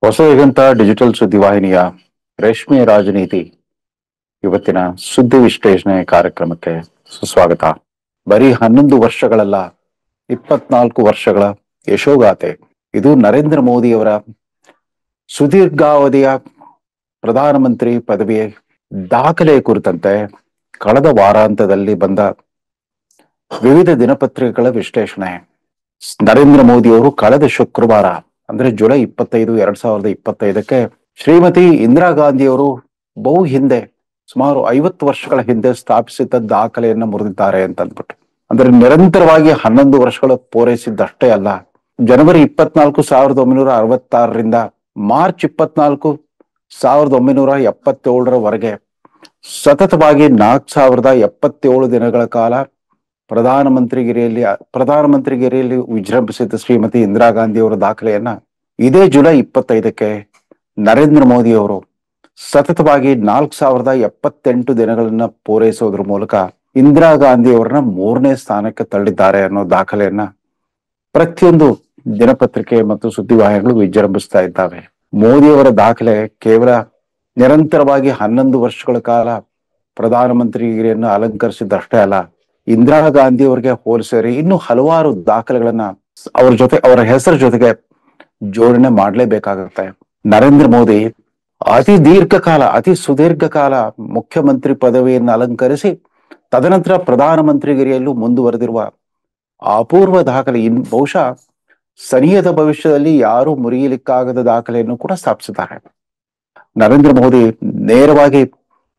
ಹೊಸದಂತ digital ಸುದ್ದಿವಾಹಿನಿಯ ರೇಷ್ಮೆ ರಾಜನೀತಿ ಇವತ್ತಿನ ಸುದ್ದಿ ವಿಶ್ಲೇಷಣೆ ಕಾರ್ಯಕ್ರಮಕ್ಕೆ ಸುಸ್ವಾಗತ. ಬರೀ 11 ವರ್ಷಗಳಲ್ಲ, 24 ವರ್ಷಗಳ ಯಶೋಗಾಥೆ. ಇದು ನರೇಂದ್ರ ಮೋದಿಯವರ ಸುದೀರ್ಘಾವಧಿಯ ಪ್ರಧಾನಮಂತ್ರಿ ಪದವಿಯ ದಾಖಲೆ ಕುರಿತಂತೆ ಕಳೆದ ವಾರಾಂತದಲ್ಲಿ ಬಂದ ವಿವಿಧ ದಿನಪತ್ರಿಕೆಗಳ ವಿಶ್ಲೇಷಣೆ. ನರೇಂದ್ರ ಮೋದಿ ಅವರು ಕಳೆದ ಶುಕ್ರವಾರ ಅಂದ್ರೆ ಜುಲೈ 25, 2025ಕ್ಕೆ ಶ್ರೀಮತಿ ಇಂದಿರಾ ಗಾಂಧಿಯವರು ಬಹು ಹಿಂದೆ ಸುಮಾರು 50 ವರ್ಷಗಳ ಹಿಂದೆ ಸ್ಥಾಪಿಸಿದ ದಾಖಲೆಯನ್ನ ಮುರಿದಿದ್ದಾರೆ ಅಂತ ಅಂದ್ಬಿಟ್ಟು. ಅಂದ್ರೆ ನಿರಂತರವಾಗಿ 11 ವರ್ಷಗಳು ಪೂರೈಸಿದ್ದಷ್ಟೇ ಅಲ್ಲ, ಜನವರಿ 24, 1966ರಿಂದ ಮಾರ್ಚ್ 24, 1977ರವರೆಗೆ ಸತತವಾಗಿ 4077 ದಿನಗಳ ಕಾಲ ಪ್ರಧಾನಮಂತ್ರಿಗಿರಿಯಲ್ಲಿ ವಿಜೃಂಭಿಸಿದ ಶ್ರೀಮತಿ ಇಂದಿರಾ ಗಾಂಧಿ ಅವರ ದಾಖಲೆಯನ್ನ ಇದೇ ಜುಲೈ 25ಕ್ಕೆ ನರೇಂದ್ರ ಮೋದಿ ಅವರು ಸತತವಾಗಿ 4078 ದಿನಗಳನ್ನ ಪೂರೈಸೋದ್ರ ಮೂಲಕ ಇಂದಿರಾ ಗಾಂಧಿ ಅವರನ್ನ 3ನೇ ಸ್ಥಾನಕ್ಕೆ ತಳ್ಳಿದ್ದಾರೆ ಅನ್ನೋ ದಾಖಲೆಯನ್ನ ಪ್ರತಿಯೊಂದು ದಿನಪತ್ರಿಕೆ ಮತ್ತು ಸುದ್ದಿವಾಹಿನಿಗಳು ವಿಜೃಂಭಿಸ್ತಾ ಇದ್ದಾವೆ. ಮೋದಿ ಅವರ ದಾಖಲೆ ಕೇವಲ ನಿರಂತರವಾಗಿ 11 ವರ್ಷಗಳ ಕಾಲ ಪ್ರಧಾನಮಂತ್ರಿಗಿರಿಯನ್ನು ಅಲಂಕರಿಸಿದ್ದಷ್ಟೇ ಅಲ್ಲ, ಇಂದಿರಾ ಗಾಂಧಿ ಅವರಿಗೆ ಹೋಲಿಸಿದರೆ ಇನ್ನು ಹಲವಾರು ದಾಖಲೆಗಳನ್ನ ಅವರ ಹೆಸರ ಜೊತೆಗೆ ಜೋಡಣೆ ಮಾಡಲೇಬೇಕಾಗುತ್ತೆ. ನರೇಂದ್ರ ಮೋದಿ ಅತಿ ಸುದೀರ್ಘ ಕಾಲ ಮುಖ್ಯಮಂತ್ರಿ ಪದವಿಯನ್ನು ಅಲಂಕರಿಸಿ ತದನಂತರ ಪ್ರಧಾನಮಂತ್ರಿಗಿರಿಯಲ್ಲೂ ಮುಂದುವರೆದಿರುವ ಅಪೂರ್ವ ದಾಖಲೆ. ಬಹುಶಃ ಸನಿಹದ ಭವಿಷ್ಯದಲ್ಲಿ ಯಾರು ಮುರಿಯಲಿಕ್ಕಾಗದ ದಾಖಲೆಯನ್ನು ಕೂಡ ಸ್ಥಾಪಿಸಿದ್ದಾರೆ. ನರೇಂದ್ರ ಮೋದಿ ನೇರವಾಗಿ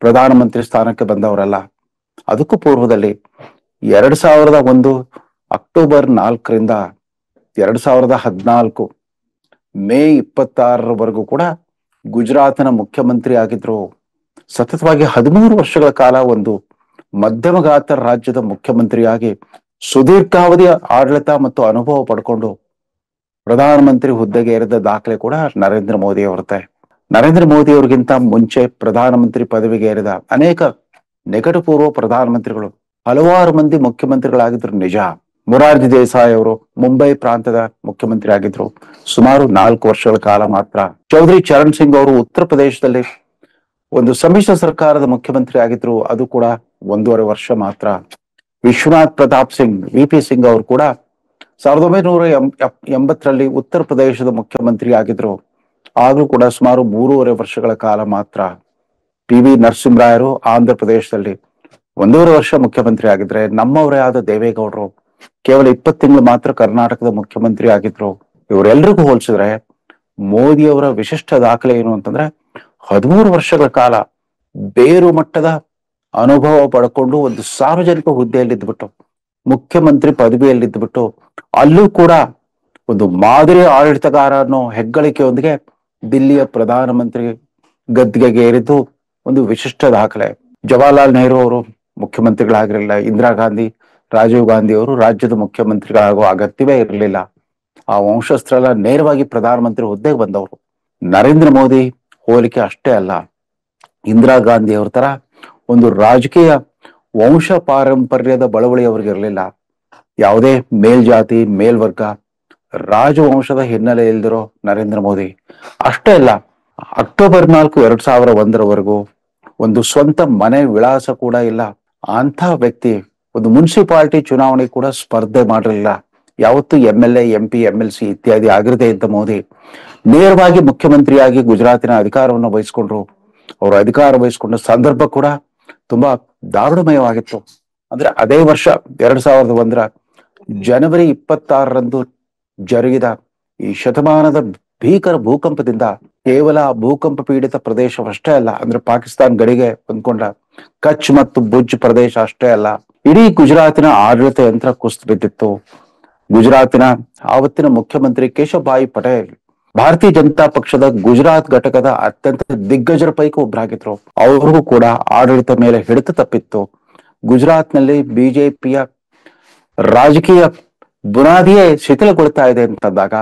ಪ್ರಧಾನಮಂತ್ರಿ ಸ್ಥಾನಕ್ಕೆ ಬಂದವರಲ್ಲ. ಅದಕ್ಕೂ ಪೂರ್ವದಲ್ಲಿ 2001 ಅಕ್ಟೋಬರ್ 4ರಿಂದ 2014 ಮೇ 26ರವರೆಗೂ ಕೂಡ ಗುಜರಾತ್ನ ಮುಖ್ಯಮಂತ್ರಿ ಆಗಿದ್ರು. ಸತತವಾಗಿ 13 ವರ್ಷಗಳ ಕಾಲ ಒಂದು ಮಧ್ಯಮ ಗಾತ್ರ ರಾಜ್ಯದ ಮುಖ್ಯಮಂತ್ರಿಯಾಗಿ ಸುದೀರ್ಘಾವಧಿಯ ಆಡಳಿತ ಮತ್ತು ಅನುಭವ ಪಡ್ಕೊಂಡು ಪ್ರಧಾನಮಂತ್ರಿ ಹುದ್ದೆಗೆ ಏರಿದ ದಾಖಲೆ ಕೂಡ ನರೇಂದ್ರ ಮೋದಿ ಅವರದ್ದೇ. ನರೇಂದ್ರ ಮೋದಿ ಅವ್ರಿಗಿಂತ ಮುಂಚೆ ಪ್ರಧಾನಮಂತ್ರಿ ಪದವಿಗೆ ಏರಿದ ಅನೇಕ ನಿಕಟಪೂರ್ವ ಪ್ರಧಾನಮಂತ್ರಿಗಳು ಹಲವಾರು ಮಂದಿ ಮುಖ್ಯಮಂತ್ರಿಗಳಾಗಿದ್ರು ನಿಜ. ಮೊರಾರ್ಜಿ ದೇಸಾಯಿ ಅವರು ಮುಂಬೈ ಪ್ರಾಂತದ ಮುಖ್ಯಮಂತ್ರಿ ಆಗಿದ್ರು, ಸುಮಾರು 4 ವರ್ಷಗಳ ಕಾಲ ಮಾತ್ರ. ಚೌಧರಿ ಚರಣ್ ಸಿಂಗ್ ಅವರು ಉತ್ತರ ಪ್ರದೇಶದಲ್ಲಿ ಒಂದು ಸಮ್ಮಿಶ್ರ ಸರ್ಕಾರದ ಮುಖ್ಯಮಂತ್ರಿ ಆಗಿದ್ರು, ಅದು ಕೂಡ 1.5 ವರ್ಷ ಮಾತ್ರ. ವಿಶ್ವನಾಥ್ ಪ್ರತಾಪ್ ಸಿಂಗ್ ವಿ.ಪಿ. ಸಿಂಗ್ ಅವರು ಕೂಡ 1980ರಲ್ಲಿ ಉತ್ತರ ಪ್ರದೇಶದ ಮುಖ್ಯಮಂತ್ರಿ ಆಗಿದ್ರು, ಆಗ್ಲೂ ಕೂಡ ಸುಮಾರು 3.5 ವರ್ಷಗಳ ಕಾಲ ಮಾತ್ರ. ಪಿ.ವಿ. ನರಸಿಂಹರಾಯರು ಆಂಧ್ರ ಪ್ರದೇಶದಲ್ಲಿ 1.5 ವರ್ಷ ಮುಖ್ಯಮಂತ್ರಿ ಆಗಿದ್ರೆ, ನಮ್ಮವರೇ ಆದ ದೇವೇಗೌಡರು ಕೇವಲ 20 ತಿಂಗಳು ಮಾತ್ರ ಕರ್ನಾಟಕದ ಮುಖ್ಯಮಂತ್ರಿ ಆಗಿದ್ರು. ಇವರೆಲ್ಲರಿಗೂ ಹೋಲಿಸಿದ್ರೆ ಮೋದಿಯವರ ವಿಶಿಷ್ಟ ದಾಖಲೆ ಏನು ಅಂತಂದ್ರೆ 13 ವರ್ಷಗಳ ಕಾಲ ಬೇರು ಮಟ್ಟದ ಅನುಭವ ಪಡ್ಕೊಂಡು ಒಂದು ಸಾರ್ವಜನಿಕ ಹುದ್ದೆಯಲ್ಲಿದ್ಬಿಟ್ಟು, ಮುಖ್ಯಮಂತ್ರಿ ಪದವಿಯಲ್ಲಿದ್ಬಿಟ್ಟು, ಅಲ್ಲೂ ಕೂಡ ಒಂದು ಮಾದರಿ ಆಡಳಿತಗಾರ ಅನ್ನೋ ಹೆಗ್ಗಳಿಕೆಯೊಂದಿಗೆ ದಿಲ್ಲಿಯ ಪ್ರಧಾನಮಂತ್ರಿ ಗದ್ದುಗೆಗೆ ಏರಿದ್ದು ಒಂದು ವಿಶಿಷ್ಟ ದಾಖಲೆ. ಜವಾಹರ್ಲಾಲ್ ನೆಹರು ಅವರು ಮುಖ್ಯಮಂತ್ರಿಗಳಾಗಿರಲಿಲ್ಲ, ಇಂದಿರಾ ಗಾಂಧಿ, ರಾಜೀವ್ ಗಾಂಧಿ ಅವರು ರಾಜ್ಯದ ಮುಖ್ಯಮಂತ್ರಿಗಳಾಗುವ ಅಗತ್ಯವೇ ಇರಲಿಲ್ಲ. ಆ ವಂಶಸ್ಥರೆಲ್ಲ ನೇರವಾಗಿ ಪ್ರಧಾನಮಂತ್ರಿ ಹುದ್ದೆಗೆ ಬಂದವರು. ನರೇಂದ್ರ ಮೋದಿ ಹೋಲಿಕೆ ಅಷ್ಟೇ ಅಲ್ಲ, ಇಂದಿರಾ ಗಾಂಧಿ ಅವ್ರ ತರ ಒಂದು ರಾಜಕೀಯ ವಂಶ ಪಾರಂಪರ್ಯದ ಬಳವಳಿ ಅವ್ರಿಗೆ ಇರಲಿಲ್ಲ. ಯಾವುದೇ ಮೇಲ್ಜಾತಿ ಮೇಲ್ವರ್ಗ ರಾಜವಂಶದ ಹಿನ್ನೆಲೆ ಇಲ್ದಿರೋ ನರೇಂದ್ರ ಮೋದಿ ಅಷ್ಟೇ ಅಲ್ಲ, ಅಕ್ಟೋಬರ್ 4, 2001ರವರೆಗೂ ಒಂದು ಸ್ವಂತ ಮನೆ ವಿಳಾಸ ಕೂಡ ಇಲ್ಲ ಅಂತ ವ್ಯಕ್ತಿ ಒಂದು ಮುನ್ಸಿಪಾಲಿಟಿ ಚುನಾವಣೆ ಕೂಡ ಸ್ಪರ್ಧೆ ಮಾಡಿರಲಿಲ್ಲ. ಯಾವತ್ತು MLA, MP, MLC ಇತ್ಯಾದಿ ಆಗಿರದೇ ಇದ್ದ ಮೋದಿ ನೇರವಾಗಿ ಮುಖ್ಯಮಂತ್ರಿಯಾಗಿ ಗುಜರಾತಿನ ಅಧಿಕಾರವನ್ನು ವಹಿಸ್ಕೊಂಡ್ರು. ಅವರು ಅಧಿಕಾರ ವಹಿಸ್ಕೊಂಡ ಸಂದರ್ಭ ಕೂಡ ತುಂಬಾ ದಾರುಣಮಯವಾಗಿತ್ತು. ಅಂದ್ರೆ ಅದೇ ವರ್ಷ 2001ರ ಜನವರಿ 26ರಂದು ಜರುಗಿದ ಈ ಶತಮಾನದ ಭೀಕರ ಭೂಕಂಪದಿಂದ ಕೇವಲ ಭೂಕಂಪ ಪೀಡಿತ ಪ್ರದೇಶವಷ್ಟೇ ಅಲ್ಲ, ಅಂದ್ರೆ ಪಾಕಿಸ್ತಾನ ಗಡಿಗೆ ಹೊಂದ್ಕೊಂಡ ಕಚ್ ಮತ್ತು ಭುಜ್ ಪ್ರದೇಶ ಅಷ್ಟೇ ಅಲ್ಲ, ಇಡೀ ಗುಜರಾತಿನ ಆಡಳಿತ ಯಂತ್ರ ಕುಸಿದು ಬಿದ್ದಿತ್ತು. ಗುಜರಾತಿನ ಆವತ್ತಿನ ಮುಖ್ಯಮಂತ್ರಿ ಕೇಶವಭಾಯಿ ಪಟೇಲ್ ಭಾರತೀಯ ಜನತಾ ಪಕ್ಷದ ಗುಜರಾತ್ ಘಟಕದ ಅತ್ಯಂತ ದಿಗ್ಗಜರ ಪೈಕಿ ಒಬ್ಬರಾಗಿದ್ರು. ಅವ್ರಿಗೂ ಕೂಡ ಆಡಳಿತ ಮೇಲೆ ಹಿಡಿತ ತಪ್ಪಿತ್ತು. ಗುಜರಾತ್ನಲ್ಲಿ ಬಿಜೆಪಿಯ ರಾಜಕೀಯ ಬುನಾದಿಯೇ ಶಿಥಿಲಗೊಳ್ತಾ ಇದೆ ಅಂತಂದಾಗ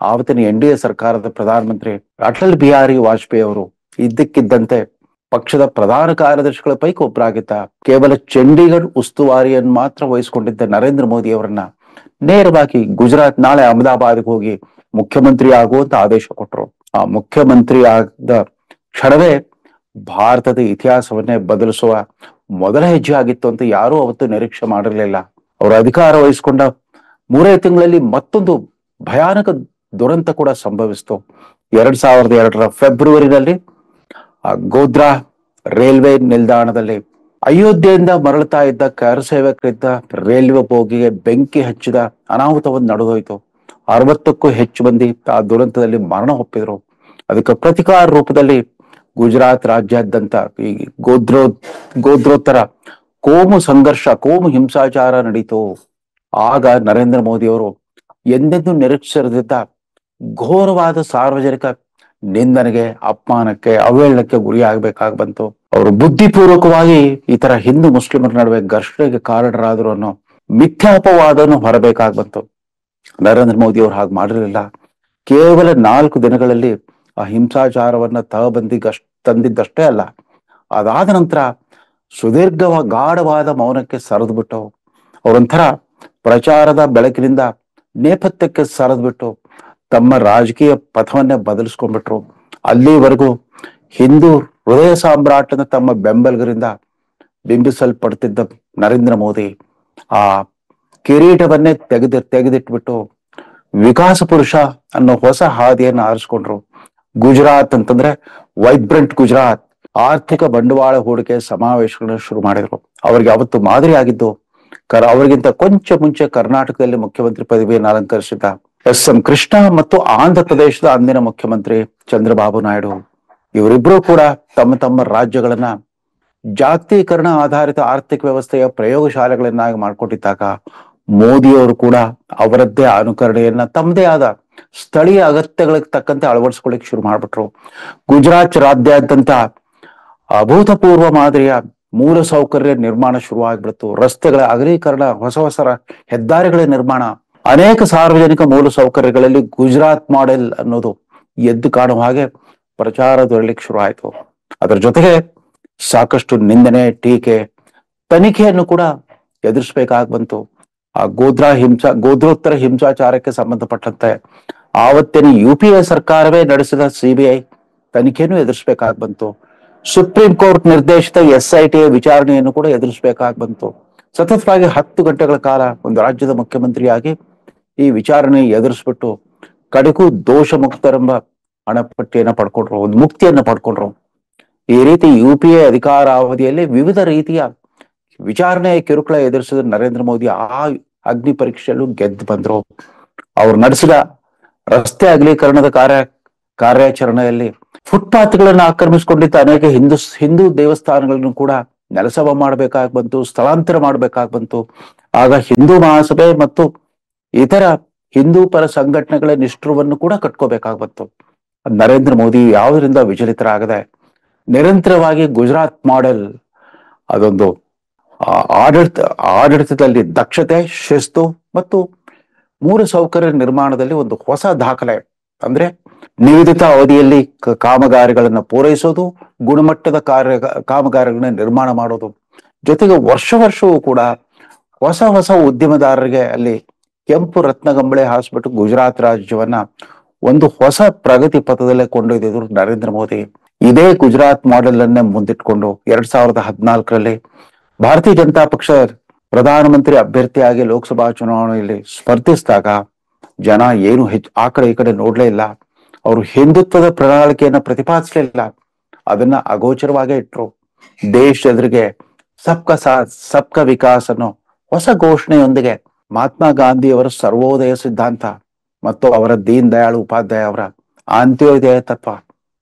ಆವತ್ತಿನ NDA ಸರ್ಕಾರದ ಪ್ರಧಾನಮಂತ್ರಿ ಅಟಲ್ ಬಿಹಾರಿ ವಾಜಪೇಯಿ ಅವರು ಇದ್ದಕ್ಕಿದ್ದಂತೆ ಪಕ್ಷದ ಪ್ರಧಾನ ಕಾರ್ಯದರ್ಶಿಗಳ ಪೈಕಿ ಒಬ್ಬರಾಗಿದ್ದ. ಕೇವಲ ಚಂಡೀಗಢ ಉಸ್ತುವಾರಿಯನ್ನು ಮಾತ್ರ ವಹಿಸಿಕೊಂಡಿದ್ದ ನರೇಂದ್ರ ಮೋದಿ ಅವರನ್ನ ನೇರವಾಗಿ ಗುಜರಾತ್ ನಾಳೆ ಅಹಮದಾಬಾದ್ಗೆ ಹೋಗಿ ಮುಖ್ಯಮಂತ್ರಿ ಆಗುವಂತ ಆದೇಶ ಕೊಟ್ಟರು. ಆ ಮುಖ್ಯಮಂತ್ರಿ ಆದ ಕ್ಷಣವೇ ಭಾರತದ ಇತಿಹಾಸವನ್ನೇ ಬದಲಿಸುವ ಮೊದಲ ಹೆಜ್ಜೆ ಆಗಿತ್ತು ಅಂತ ಯಾರೂ ಅವತ್ತು ನಿರೀಕ್ಷೆ ಮಾಡಿರಲಿಲ್ಲ. ಅವರು ಅಧಿಕಾರ ವಹಿಸಿಕೊಂಡ 3 ತಿಂಗಳಲ್ಲಿ ಮತ್ತೊಂದು ಭಯಾನಕ ದುರಂತ ಕೂಡ ಸಂಭವಿಸಿತು. 2002ರ ಫೆಬ್ರವರಿನಲ್ಲಿ ಆ ಗೋಧ್ರಾ ರೈಲ್ವೆ ನಿಲ್ದಾಣದಲ್ಲಿ ಅಯೋಧ್ಯೆಯಿಂದ ಮರಳುತ್ತಾ ಇದ್ದ ಕರಸೇವಕರಿದ್ದ ರೈಲ್ವೆ ಬೋಗಿಗೆ ಬೆಂಕಿ ಹಚ್ಚಿದ ಅನಾಹುತವನ್ನು ನಡೆದೋಯ್ತು. 60ಕ್ಕೂ ಹೆಚ್ಚು ಮಂದಿ ಆ ದುರಂತದಲ್ಲಿ ಮರಣ ಹೊಪ್ಪಿದ್ರು. ಅದಕ್ಕೆ ಪ್ರತಿಕಾರ ರೂಪದಲ್ಲಿ ಗುಜರಾತ್ ರಾಜ್ಯಾದ್ಯಂತ ಈ ಗೋಧ್ರೋತ್ತರ ಕೋಮು ಸಂಘರ್ಷ, ಕೋಮು ಹಿಂಸಾಚಾರ ನಡೀತು. ಆಗ ನರೇಂದ್ರ ಮೋದಿ ಅವರು ಎಂದೆಂದೂ ನಿರೀಕ್ಷಿಸದಿದ್ದ ಘೋರವಾದ ಸಾರ್ವಜನಿಕ ನಿಂದನೆಗೆ, ಅಪಮಾನಕ್ಕೆ, ಅವಹೇಳನಕ್ಕೆ ಗುರಿಯಾಗಬೇಕಾಗಿ ಬಂತು. ಅವರು ಬುದ್ಧಿಪೂರ್ವಕವಾಗಿ ಈ ತರ ಹಿಂದೂ ಮುಸ್ಲಿಮರ ನಡುವೆ ಘರ್ಷಣೆಗೆ ಕಾರಣರಾದ್ರು ಅನ್ನೋ ಮಿಥ್ಯಾಪವಾದವನ್ನು ಹೊರಬೇಕಾಗಿ ಬಂತು. ನರೇಂದ್ರ ಮೋದಿ ಅವರು ಹಾಗೆ ಮಾಡಿರಲಿಲ್ಲ. ಕೇವಲ 4 ದಿನಗಳಲ್ಲಿ ಆ ಹಿಂಸಾಚಾರವನ್ನ ತಂದಿದ್ದಷ್ಟೇ ಅಲ್ಲ, ಅದಾದ ನಂತರ ಗಾಢವಾದ ಮೌನಕ್ಕೆ ಸರಿದು ಬಿಟ್ಟು, ಅವರೊಂಥರ ಪ್ರಚಾರದ ಬೆಳಕಿನಿಂದ ನೇಪಥ್ಯಕ್ಕೆ ಸರಿದು ಬಿಟ್ಟು ತಮ್ಮ ರಾಜಕೀಯ ಪಥವನ್ನೇ ಬದಲಿಸ್ಕೊಂಡ್ಬಿಟ್ರು. ಅಲ್ಲಿವರೆಗೂ ಹಿಂದೂ ಹೃದಯ ಸಾಮ್ರಾಟನ ತಮ್ಮ ಬೆಂಬಲಿಗರಿಂದ ಬಿಂಬಿಸಲ್ಪಡ್ತಿದ್ದ ನರೇಂದ್ರ ಮೋದಿ ಆ ಕಿರೀಟವನ್ನೇ ತೆಗೆದಿಟ್ಬಿಟ್ಟು ವಿಕಾಸ ಪುರುಷ ಅನ್ನೋ ಹೊಸ ಹಾದಿಯನ್ನು ಆರಿಸ್ಕೊಂಡ್ರು. ಗುಜರಾತ್ ಅಂತಂದ್ರೆ ವೈಬ್ರೆಂಟ್ ಗುಜರಾತ್, ಆರ್ಥಿಕ ಬಂಡವಾಳ ಹೂಡಿಕೆ ಸಮಾವೇಶಗಳನ್ನ ಶುರು ಮಾಡಿದ್ರು. ಅವ್ರಿಗೆ ಅವತ್ತು ಮಾದರಿ ಆಗಿದ್ದು ಅವರಿಗಿಂತ ಕೊಂಚ ಮುಂಚೆ ಕರ್ನಾಟಕದಲ್ಲಿ ಮುಖ್ಯಮಂತ್ರಿ ಪದವಿಯನ್ನು ಅಲಂಕರಿಸಿದ್ದ ಎಸ್.ಎಂ. ಕೃಷ್ಣ ಮತ್ತು ಆಂಧ್ರ ಪ್ರದೇಶದ ಅಂದಿನ ಮುಖ್ಯಮಂತ್ರಿ ಚಂದ್ರಬಾಬು ನಾಯ್ಡು. ಇವರಿಬ್ರು ಕೂಡ ತಮ್ಮ ರಾಜ್ಯಗಳನ್ನ ಜಾಗತೀಕರಣ ಆಧಾರಿತ ಆರ್ಥಿಕ ವ್ಯವಸ್ಥೆಯ ಪ್ರಯೋಗಶಾಲೆಗಳನ್ನಾಗಿ ಮಾಡ್ಕೊಟ್ಟಿದ್ದಾಗ ಮೋದಿಯವರು ಕೂಡ ಅವರದ್ದೇ ಅನುಕರಣೆಯನ್ನ ತಮ್ಮದೇ ಆದ ಸ್ಥಳೀಯ ಅಗತ್ಯಗಳಿಗೆ ತಕ್ಕಂತೆ ಅಳವಡಿಸ್ಕೊಳ್ಳಿಕ್ ಶುರು ಮಾಡ್ಬಿಟ್ರು. ಗುಜರಾತ್ ರಾಜ್ಯಾದ್ಯಂತ ಅಭೂತಪೂರ್ವ ಮಾದರಿಯ ಮೂಲ ಸೌಕರ್ಯ ನಿರ್ಮಾಣ ಶುರುವಾಗ್ಬಿಡ್ತು. ರಸ್ತೆಗಳ ಅಗಲೀಕರಣ, ಹೊಸ ಹೆದ್ದಾರಿಗಳ ನಿರ್ಮಾಣ, ಅನೇಕ ಸಾರ್ವಜನಿಕ ಮೂಲ ಸೌಕರ್ಯಗಳಲ್ಲಿ ಗುಜರಾತ್ ಮಾಡೆಲ್ ಅನ್ನೋದು ಎದ್ದು ಕಾಣುವ ಹಾಗೆ ಪ್ರಚಾರ ದೊರಲಿಕ್ಕೆ ಶುರು ಆಯ್ತು. ಅದರ ಜೊತೆಗೆ ಸಾಕಷ್ಟು ನಿಂದನೆ, ಟೀಕೆ, ತನಿಖೆಯನ್ನು ಕೂಡ ಎದುರಿಸಬೇಕಾಗಿ ಬಂತು. ಆ ಗೋಧ್ರೋತ್ತರ ಹಿಂಸಾಚಾರಕ್ಕೆ ಸಂಬಂಧಪಟ್ಟಂತೆ ಆವತ್ತಿನ UPA ಸರ್ಕಾರವೇ ನಡೆಸಿದ CBI ತನಿಖೆಯನ್ನು ಎದುರಿಸಬೇಕಾಗಿ ಬಂತು. ಸುಪ್ರೀಂ ಕೋರ್ಟ್ ನಿರ್ದೇಶಿತ SIT ವಿಚಾರಣೆಯನ್ನು ಕೂಡ ಎದುರಿಸಬೇಕಾಗಿ ಬಂತು. ಸತತವಾಗಿ 10 ಗಂಟೆಗಳ ಕಾಲ ಒಂದು ರಾಜ್ಯದ ಮುಖ್ಯಮಂತ್ರಿಯಾಗಿ ಈ ವಿಚಾರಣೆ ಎದುರಿಸ್ಬಿಟ್ಟು ಕಡೆಗೂ ದೋಷ ಮುಕ್ತರೆಂಬ ಹಣಪಟ್ಟಿಯನ್ನ ಪಡ್ಕೊಂಡ್ರು, ಒಂದು ಮುಕ್ತಿಯನ್ನ ಪಡ್ಕೊಂಡ್ರು. ಈ ರೀತಿ UPA ಅಧಿಕಾರ ಅವಧಿಯಲ್ಲಿ ವಿವಿಧ ರೀತಿಯ ವಿಚಾರಣೆಯ ಕಿರುಕುಳ ಎದುರಿಸಿದ ನರೇಂದ್ರ ಮೋದಿ ಆ ಅಗ್ನಿ ಪರೀಕ್ಷೆಯಲ್ಲೂ ಗೆದ್ದು ಬಂದ್ರು. ಅವ್ರು ನಡೆಸಿದ ರಸ್ತೆ ಅಗಲೀಕರಣದ ಕಾರ್ಯಾಚರಣೆಯಲ್ಲಿ ಫುಟ್ಪಾತ್ಗಳನ್ನು ಆಕ್ರಮಿಸಿಕೊಂಡಿದ್ದ ಅನೇಕ ಹಿಂದೂ ದೇವಸ್ಥಾನಗಳನ್ನು ಕೂಡ ನೆಲಸಮ ಮಾಡಬೇಕಾಗಿ ಬಂತು, ಸ್ಥಳಾಂತರ ಮಾಡಬೇಕಾಗಿ ಬಂತು. ಆಗ ಹಿಂದೂ ಮಹಾಸಭೆ ಮತ್ತು ಇತರ ಹಿಂದೂ ಪರ ಸಂಘಟನೆಗಳ ನಿಷ್ಠುರವನ್ನು ಕೂಡ ಕಟ್ಕೋಬೇಕಾಗಿ ಬಂತು. ನರೇಂದ್ರ ಮೋದಿ ಯಾವುದರಿಂದ ವಿಚಲಿತರಾಗದೆ ನಿರಂತರವಾಗಿ ಗುಜರಾತ್ ಮಾಡೆಲ್, ಅದೊಂದು ಆಡಳಿತದಲ್ಲಿ ದಕ್ಷತೆ, ಶಿಸ್ತು ಮತ್ತು ಮೂಲ ಸೌಕರ್ಯ ನಿರ್ಮಾಣದಲ್ಲಿ ಒಂದು ಹೊಸ ದಾಖಲೆ, ಅಂದ್ರೆ ನಿಗದಿತ ಅವಧಿಯಲ್ಲಿ ಕಾಮಗಾರಿಗಳನ್ನ ಪೂರೈಸೋದು, ಗುಣಮಟ್ಟದ ಕಾಮಗಾರಿಗಳನ್ನ ನಿರ್ಮಾಣ ಮಾಡೋದು, ಜೊತೆಗೆ ವರ್ಷವೂ ಕೂಡ ಹೊಸ ಉದ್ಯಮದಾರರಿಗೆ ಅಲ್ಲಿ ಕೆಂಪು ರತ್ನಗಂಬಳೆ ಹಾಸ್ಬಿಟ್ಟು ಗುಜರಾತ್ ರಾಜ್ಯವನ್ನ ಒಂದು ಹೊಸ ಪ್ರಗತಿ ಪಥದಲ್ಲೇ ಕೊಂಡೊಯ್ದಿದ್ರು ನರೇಂದ್ರ ಮೋದಿ. ಇದೇ ಗುಜರಾತ್ ಮಾಡೆಲ್ ಅನ್ನೇ ಮುಂದಿಟ್ಕೊಂಡು 2014ರಲ್ಲಿ ಭಾರತೀಯ ಜನತಾ ಪಕ್ಷ ಪ್ರಧಾನಮಂತ್ರಿ ಅಭ್ಯರ್ಥಿಯಾಗಿ ಲೋಕಸಭಾ ಚುನಾವಣೆಯಲ್ಲಿ ಸ್ಪರ್ಧಿಸಿದಾಗ ಜನ ಏನು ಆ ಕಡೆ ಈ ಕಡೆ ನೋಡ್ಲೇ ಇಲ್ಲ. ಅವರು ಹಿಂದುತ್ವದ ಪ್ರಣಾಳಿಕೆಯನ್ನ ಪ್ರತಿಪಾದಿಸಲಿಲ್ಲ, ಅದನ್ನ ಅಗೋಚರವಾಗೇ ಇಟ್ರು. ದೇಶ ಎದುರಿಗೆ ಸಬ್ಕಾ ಸಾಥ್ ಸಬ್ಕಾ ವಿಕಾಸ್ ಅನ್ನೋ ಹೊಸ ಘೋಷಣೆಯೊಂದಿಗೆ ಮಹಾತ್ಮ ಗಾಂಧಿಯವರ ಸರ್ವೋದಯ ಸಿದ್ಧಾಂತ ಮತ್ತು ಅವರ ದೀನ್ ದಯಾಳ್ ಉಪಾಧ್ಯಾಯ ಅವರ ಅಂತ್ಯೋದಯ ತತ್ವ,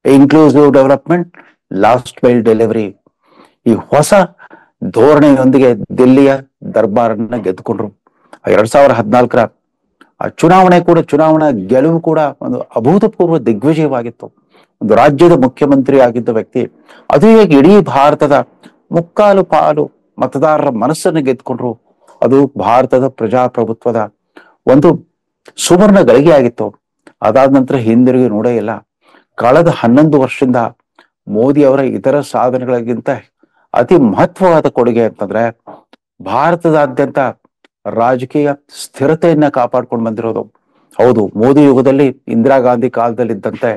inclusive development, last mile delivery, ಈ ಹೊಸ ಧೋರಣೆಯೊಂದಿಗೆ ದಿಲ್ಲಿಯ ದರ್ಬಾರನ್ನ ಗೆದ್ದುಕೊಂಡ್ರು. 2014ರ ಚುನಾವಣಾ ಗೆಲುವು ಕೂಡ ಒಂದು ಅಭೂತಪೂರ್ವ ದಿಗ್ವಿಜಯವಾಗಿತ್ತು. ಒಂದು ರಾಜ್ಯದ ಮುಖ್ಯಮಂತ್ರಿ ಆಗಿದ್ದ ವ್ಯಕ್ತಿ ಅದು ಹೇಗೆ ಇಡೀ ಭಾರತದ ಮುಕ್ಕಾಲು ಪಾಲು ಮತದಾರರ ಮನಸ್ಸನ್ನು ಗೆದ್ಕೊಂಡ್ರು. ಅದು ಭಾರತದ ಪ್ರಜಾಪ್ರಭುತ್ವದ ಒಂದು ಸುವರ್ಣ ಗಳಿಗೆ ಆಗಿತ್ತು. ಅದಾದ ನಂತರ ಹಿಂದಿರುಗಿ ನೋಡೇ ಇಲ್ಲ. ಕಳೆದ 11 ವರ್ಷದಿಂದ ಮೋದಿ ಅವರ ಇತರ ಸಾಧನೆಗಳಿಗಿಂತ ಅತಿ ಮಹತ್ವವಾದ ಕೊಡುಗೆ ಅಂತಂದ್ರೆ ಭಾರತದಾದ್ಯಂತ ರಾಜಕೀಯ ಸ್ಥಿರತೆಯನ್ನ ಕಾಪಾಡ್ಕೊಂಡು ಬಂದಿರೋದು. ಹೌದು, ಮೋದಿ ಯುಗದಲ್ಲಿ, ಇಂದಿರಾ ಗಾಂಧಿ ಕಾಲದಲ್ಲಿ ಇದ್ದಂತೆ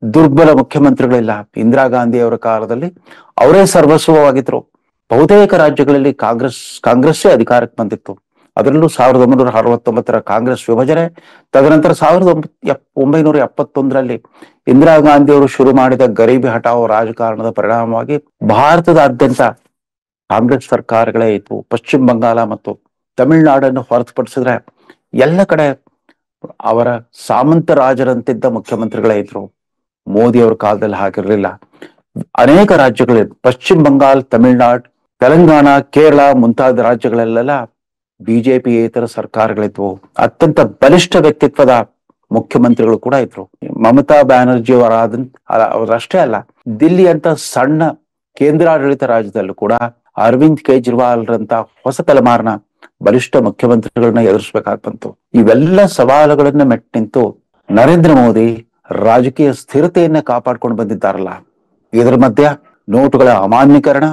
ದುರ್ಬಲ ಮುಖ್ಯಮಂತ್ರಿಗಳಿಲ್ಲ. ಇಂದಿರಾ ಗಾಂಧಿ ಅವರ ಕಾಲದಲ್ಲಿ ಅವರೇ ಸರ್ವಸ್ವವಾಗಿದ್ರು. ಬಹುತೇಕ ರಾಜ್ಯಗಳಲ್ಲಿ ಕಾಂಗ್ರೆಸ್ಸೇ ಅಧಿಕಾರಕ್ಕೆ ಬಂದಿತ್ತು. ಅದರಲ್ಲೂ 1969 ಕಾಂಗ್ರೆಸ್ ವಿಭಜನೆ, ತದನಂತರ 1971 ಇಂದಿರಾ ಗಾಂಧಿ ಅವರು ಶುರು ಮಾಡಿದ ಗರೀಬಿ ಹಠಾವೋ ರಾಜಕಾರಣದ ಪರಿಣಾಮವಾಗಿ ಭಾರತದಾದ್ಯಂತ ಕಾಂಗ್ರೆಸ್ ಸರ್ಕಾರಗಳೇ ಇತ್ತು. ಪಶ್ಚಿಮ ಬಂಗಾಳ ಮತ್ತು ತಮಿಳುನಾಡನ್ನು ಹೊರತುಪಡಿಸಿದ್ರೆ ಎಲ್ಲ ಕಡೆ ಅವರ ಸಾಮಂತ ರಾಜರಂತಿದ್ದ ಮುಖ್ಯಮಂತ್ರಿಗಳೇ ಇದ್ರು. ಮೋದಿ ಅವರ ಕಾಲದಲ್ಲಿ ಹಾಗಿರ್ಲಿಲ್ಲ. ಅನೇಕ ರಾಜ್ಯಗಳು, ಪಶ್ಚಿಮ ಬಂಗಾಳ, ತಮಿಳುನಾಡು, ತೆಲಂಗಾಣ, ಕೇರಳ ಮುಂತಾದ ರಾಜ್ಯಗಳಲ್ಲೆಲ್ಲ ಬಿಜೆಪಿಯೇತರ ಸರ್ಕಾರಗಳಿದ್ವು. ಅತ್ಯಂತ ಬಲಿಷ್ಠ ವ್ಯಕ್ತಿತ್ವದ ಮುಖ್ಯಮಂತ್ರಿಗಳು ಕೂಡ ಇದ್ರು. ಮಮತಾ ಬ್ಯಾನರ್ಜಿ ಅವರಷ್ಟೇ ಅಲ್ಲ, ದಿಲ್ಲಿ ಅಂತ ಸಣ್ಣ ಕೇಂದ್ರಾಡಳಿತ ರಾಜ್ಯದಲ್ಲೂ ಕೂಡ ಅರವಿಂದ್ ಕೇಜ್ರಿವಾಲ್ ರಂತ ಹೊಸ ತಲೆಮಾರಿನ ಬಲಿಷ್ಠ ಮುಖ್ಯಮಂತ್ರಿಗಳನ್ನ ಎದುರಿಸಬೇಕಾಗಿ ಬಂತು. ಇವೆಲ್ಲ ಸವಾಲುಗಳನ್ನ ಮೆಟ್ಟಿ ನಿಂತು ನರೇಂದ್ರ ಮೋದಿ ರಾಜಕೀಯ ಸ್ಥಿರತೆಯನ್ನ ಕಾಪಾಡ್ಕೊಂಡು ಬಂದಿದ್ದಾರಲ್ಲ. ಇದರ ಮಧ್ಯ ನೋಟುಗಳ ಅಮಾನ್ಯೀಕರಣ,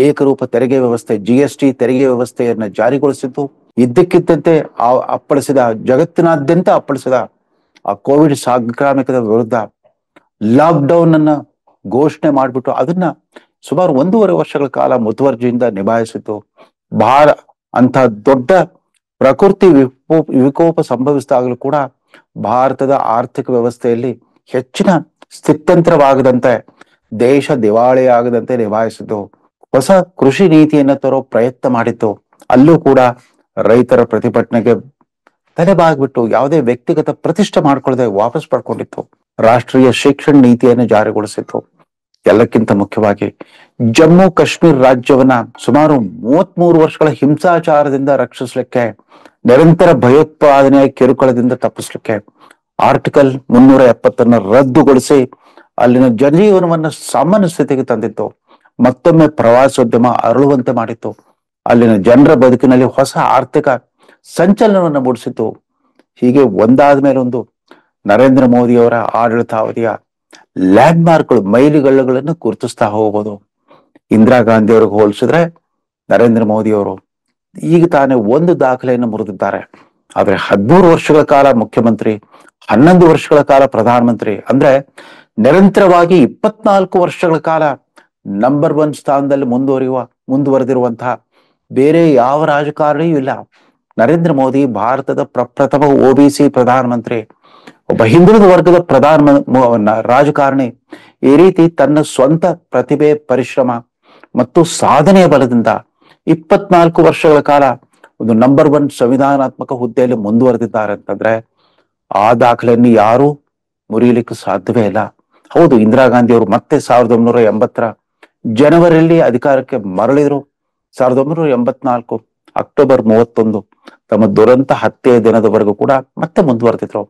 ಏಕರೂಪ ತೆರಿಗೆ ವ್ಯವಸ್ಥೆ, GST ತೆರಿಗೆ ವ್ಯವಸ್ಥೆಯನ್ನ ಜಾರಿಗೊಳಿಸಿದ್ದು, ಇದ್ದಕ್ಕಿದ್ದಂತೆ ಜಗತ್ತಿನಾದ್ಯಂತ ಅಪ್ಪಳಿಸಿದ ಆ ಕೋವಿಡ್ ಸಾಂಕ್ರಾಮಿಕದ ವಿರುದ್ಧ ಲಾಕ್ ಡೌನ್ ಅನ್ನ ಘೋಷಣೆ ಮಾಡಿಬಿಟ್ಟು ಅದನ್ನ ಸುಮಾರು 1.5 ವರ್ಷಗಳ ಕಾಲ ಮುತುವರ್ಜಿಯಿಂದ ನಿಭಾಯಿಸಿತ್ತು. ಅಂತ ದೊಡ್ಡ ಪ್ರಕೃತಿ ವಿಕೋಪ ಸಂಭವಿಸಿದಾಗಲೂ ಕೂಡ ಭಾರತದ ಆರ್ಥಿಕ ವ್ಯವಸ್ಥೆಯಲ್ಲಿ ಹೆಚ್ಚಿನ ಸ್ಥಿತ್ಯಂತರವಾಗದಂತೆ, ದೇಶ ದಿವಾಳಿಯಾಗದಂತೆ ನಿಭಾಯಿಸಿದ್ದು. ಹೊಸ ಕೃಷಿ ನೀತಿಯನ್ನ ತರೋ ಪ್ರಯತ್ನ ಮಾಡಿತ್ತು. ಅಲ್ಲೂ ಕೂಡ ರೈತರ ಪ್ರತಿಭಟನೆಗೆ ತಲೆಬಾಗ್ಬಿಟ್ಟು ಯಾವುದೇ ವ್ಯಕ್ತಿಗತ ಪ್ರತಿಷ್ಠೆ ಮಾಡ್ಕೊಳ್ಳದೆ ವಾಪಸ್ ಪಡ್ಕೊಂಡಿತ್ತು. ರಾಷ್ಟ್ರೀಯ ಶಿಕ್ಷಣ ನೀತಿಯನ್ನು ಜಾರಿಗೊಳಿಸಿತ್ತು. ಎಲ್ಲಕ್ಕಿಂತ ಮುಖ್ಯವಾಗಿ ಜಮ್ಮು ಕಾಶ್ಮೀರ ರಾಜ್ಯವನ್ನ ಸುಮಾರು 33 ವರ್ಷಗಳ ಹಿಂಸಾಚಾರದಿಂದ ರಕ್ಷಿಸಲಿಕ್ಕೆ, ನಿರಂತರ ಭಯೋತ್ಪಾದನೆಯ ಕಿರುಕುಳದಿಂದ ತಪ್ಪಿಸ್ಲಿಕ್ಕೆ ಆರ್ಟಿಕಲ್ 370 ರದ್ದುಗೊಳಿಸಿ ಅಲ್ಲಿನ ಜನಜೀವನವನ್ನ ಸಾಮಾನ್ಯ ಸ್ಥಿತಿಗೆ ತಂದಿತ್ತು. ಮತ್ತೊಮ್ಮೆ ಪ್ರವಾಸೋದ್ಯಮ ಅರಳುವಂತೆ ಮಾಡಿತ್ತು. ಅಲ್ಲಿನ ಜನರ ಬದುಕಿನಲ್ಲಿ ಹೊಸ ಆರ್ಥಿಕ ಸಂಚಲನವನ್ನು ಮೂಡಿಸಿತ್ತು. ಹೀಗೆ ಒಂದಾದ ಮೇಲೆ ಒಂದು ನರೇಂದ್ರ ಮೋದಿ ಅವರ ಆಡಳಿತಾವಧಿಯ ಲ್ಯಾಂಡ್ ಮಾರ್ಕ್ಗಳು, ಮೈಲಿಗಲ್ಲುಗಳನ್ನು ಗುರುತಿಸ್ತಾ ಹೋಗ್ಬೋದು. ಇಂದಿರಾ ಗಾಂಧಿ ಅವ್ರಿಗೆ ಹೋಲಿಸಿದ್ರೆ ನರೇಂದ್ರ ಮೋದಿ ಅವರು ಈಗ ತಾನೇ ಒಂದು ದಾಖಲೆಯನ್ನು ಮುರಿದಿದ್ದಾರೆ. ಆದ್ರೆ 13 ವರ್ಷಗಳ ಕಾಲ ಮುಖ್ಯಮಂತ್ರಿ, 11 ವರ್ಷಗಳ ಕಾಲ ಪ್ರಧಾನಮಂತ್ರಿ, ಅಂದ್ರೆ ನಿರಂತರವಾಗಿ 24 ವರ್ಷಗಳ ಕಾಲ ನಂಬರ್ 1 ಸ್ಥಾನದಲ್ಲಿ ಮುಂದುವರೆದಿರುವಂತಹ ಬೇರೆ ಯಾವ ರಾಜಕಾರಣಿಯೂ ಇಲ್ಲ. ನರೇಂದ್ರ ಮೋದಿ ಭಾರತದ ಪ್ರಪ್ರಥಮ OBC ಪ್ರಧಾನಮಂತ್ರಿ, ಒಬ್ಬ ಹಿಂದುಳಿದ ವರ್ಗದ ರಾಜಕಾರಣಿ. ಈ ರೀತಿ ತನ್ನ ಸ್ವಂತ ಪ್ರತಿಭೆ, ಪರಿಶ್ರಮ ಮತ್ತು ಸಾಧನೆಯ ಬಲದಿಂದ 24 ವರ್ಷಗಳ ಕಾಲ ಒಂದು ನಂಬರ್ 1 ಸಂವಿಧಾನಾತ್ಮಕ ಹುದ್ದೆಯಲ್ಲಿ ಮುಂದುವರೆದಿದ್ದಾರೆ ಅಂತಂದ್ರೆ ಆ ದಾಖಲೆಯನ್ನು ಯಾರು ಮುರಿಯಲಿಕ್ಕೆ ಸಾಧ್ಯವೇ ಇಲ್ಲ. ಹೌದು, ಇಂದಿರಾ ಗಾಂಧಿ ಅವರು ಮತ್ತೆ 1980 ಜನವರಿಯಲ್ಲಿ ಅಧಿಕಾರಕ್ಕೆ ಮರಳಿದ್ರು. 1984 ಅಕ್ಟೋಬರ್ 31 ತಮ್ಮ ದುರಂತ ಹತ್ಯೆಯ ದಿನದವರೆಗೂ ಕೂಡ ಮತ್ತೆ ಮುಂದುವರೆದಿದ್ರು.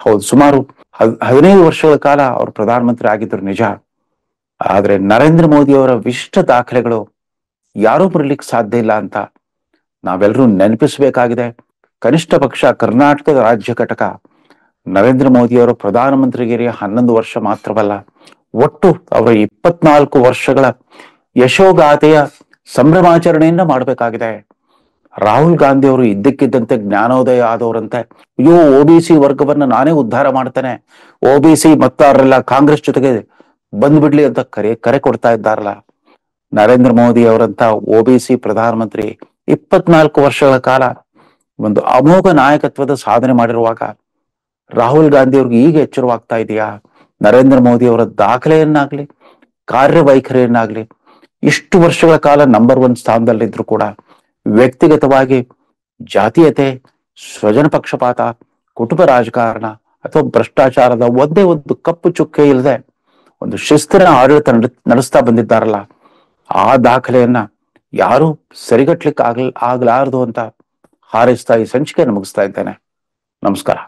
ಹೌದು, ಸುಮಾರು 15 ವರ್ಷಗಳ ಕಾಲ ಅವರು ಪ್ರಧಾನಮಂತ್ರಿ ಆಗಿದ್ರು ನಿಜ. ಆದ್ರೆ ನರೇಂದ್ರ ಮೋದಿ ಅವರ ವಿಶಿಷ್ಟ ದಾಖಲೆಗಳು ಯಾರೂ ಬರಲಿಕ್ಕೆ ಸಾಧ್ಯ ಇಲ್ಲ ಅಂತ ನಾವೆಲ್ಲರೂ ನೆನಪಿಸಬೇಕಾಗಿದೆ. ಕನಿಷ್ಠ ಪಕ್ಷ ಕರ್ನಾಟಕದ ರಾಜ್ಯ ಘಟಕ ನರೇಂದ್ರ ಮೋದಿ ಅವರ ಪ್ರಧಾನಮಂತ್ರಿಗಿರಿಯ 11 ವರ್ಷ ಮಾತ್ರವಲ್ಲ, ಒಟ್ಟು ಅವರ 24 ವರ್ಷಗಳ ಯಶೋಗಾಥೆಯ ಸಂಭ್ರಮಾಚರಣೆಯನ್ನ ಮಾಡಬೇಕಾಗಿದೆ. ರಾಹುಲ್ ಗಾಂಧಿ ಅವರು ಇದ್ದಕ್ಕಿದ್ದಂತೆ ಜ್ಞಾನೋದಯ ಆದವರಂತೆ, ಅಯ್ಯೋ OBC ವರ್ಗವನ್ನ ನಾನೇ ಉದ್ಧಾರ ಮಾಡ್ತೇನೆ, OBC ಮತದಾರರೆಲ್ಲ ಕಾಂಗ್ರೆಸ್ ಜೊತೆಗೆ ಬಂದ್ಬಿಡ್ಲಿ ಅಂತ ಕರೆ ಕೊಡ್ತಾ ಇದ್ದಾರಲ್ಲ. ನರೇಂದ್ರ ಮೋದಿ ಅವರಂತ OBC ಪ್ರಧಾನಮಂತ್ರಿ 24 ವರ್ಷಗಳ ಕಾಲ ಒಂದು ಅಮೋಘ ನಾಯಕತ್ವದ ಸಾಧನೆ ಮಾಡಿರುವಾಗ ರಾಹುಲ್ ಗಾಂಧಿ ಅವ್ರಿಗೆ ಈಗ ಎಚ್ಚರವಾಗ್ತಾ ಇದೆಯಾ? ನರೇಂದ್ರ ಮೋದಿ ಅವರ ದಾಖಲೆಯನ್ನಾಗ್ಲಿ, ಕಾರ್ಯವೈಖರಿಯನ್ನಾಗ್ಲಿ, ಇಷ್ಟು ವರ್ಷಗಳ ಕಾಲ ನಂಬರ್ 1 ಸ್ಥಾನದಲ್ಲಿದ್ರು ಕೂಡ ವ್ಯಕ್ತಿಗತವಾಗಿ ಜಾತೀಯತೆ, ಸ್ವಜನ ಪಕ್ಷಪಾತ, ಕುಟುಂಬ ರಾಜಕಾರಣ ಅಥವಾ ಭ್ರಷ್ಟಾಚಾರದ ಒಂದೇ ಒಂದು ಕಪ್ಪು ಚುಕ್ಕೆ ಇಲ್ಲದೆ ಒಂದು ಶಿಸ್ತಿನ ಆಡಳಿತ ನಡೆಸ್ತಾ ಬಂದಿದ್ದಾರಲ್ಲ, ಆ ದಾಖಲೆಯನ್ನ ಯಾರು ಸರಿಗಟ್ಲಿಕ್ಕೆ ಆಗ್ಲಾರದು ಅಂತ ಹಾರೈಸ್ತಾ ಈ ಸಂಚಿಕೆ ಮುಗಿಸ್ತಾ ಇದ್ದೇನೆ. ನಮಸ್ಕಾರ.